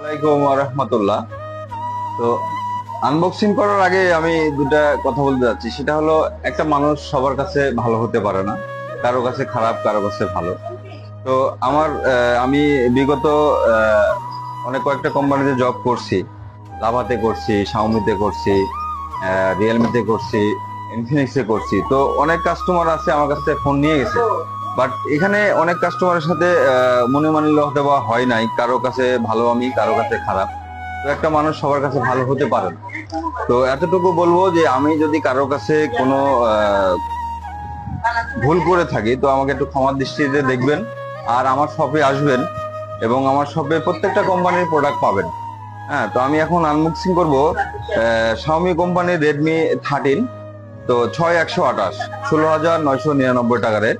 আসসালামাইকুম ওয়া রাহমাতুল্লাহ। তো আনবক্সিং করার আগে আমি দুটা কথা বলতে যাচ্ছি, সেটা হলো একটা মানুষ সবার কাছে ভালো হতে পারে না, কারো কাছে খারাপ, কারো কাছে ভালো। তো আমি বিগত অনেক কয়েকটা কোম্পানিতে জব করছি। লাভাতে করছি, শাওমিতে করছি, রিয়েলমিতে করছি, ইনফিনিক্সে করছি। তো অনেক কাস্টমার আছে আমার কাছে ফোন নিয়ে গেছে, বাট এখানে অনেক কাস্টমারের সাথে মনোমালিন্য হতে বা হয় নাই, কারো কাছে ভালো আমি, কারো কাছে খারাপ। তো একটা মানুষ সবার কাছে ভালো হতে পারে না। তো এতটুকু বলবো যে আমি যদি কারো কাছে কোনো ভুল করে থাকি তো আমাকে একটু ক্ষমার দৃষ্টিতে দেখবেন, আর আমার শপে আসবেন এবং আমার শপে প্রত্যেকটা কোম্পানির প্রোডাক্ট পাবেন। হ্যাঁ, তো আমি এখন আনবক্সিং করব শাওমি কোম্পানির রেডমি 13। তো 6128, 16,999 টাকা রেট।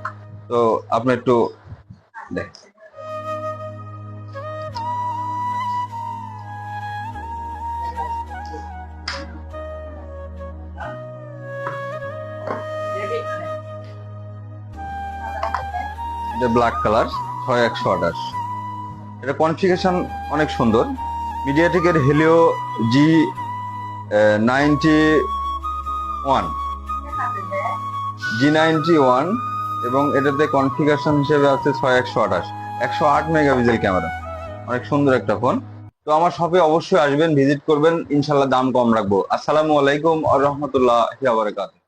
তো আপনি একটু দেখ, এটা ব্ল্যাক কালার, 6128। এটা কনফিগারেশন অনেক সুন্দর। মিডিয়াটেকের হেলিও G91, G91, এবং এটাতে কনফিগারেশন হিসেবে আছে 6128, 108 মেগাপিক্সেল ক্যামেরা। অনেক সুন্দর একটা ফোন। তো আমার শপে অবশ্যই আসবেন, ভিজিট করবেন, ইনশাল্লাহ দাম কম রাখবো। আসসালামু আলাইকুম ওয়া রাহমাতুল্লাহি ওয়া বারাকাতুহু।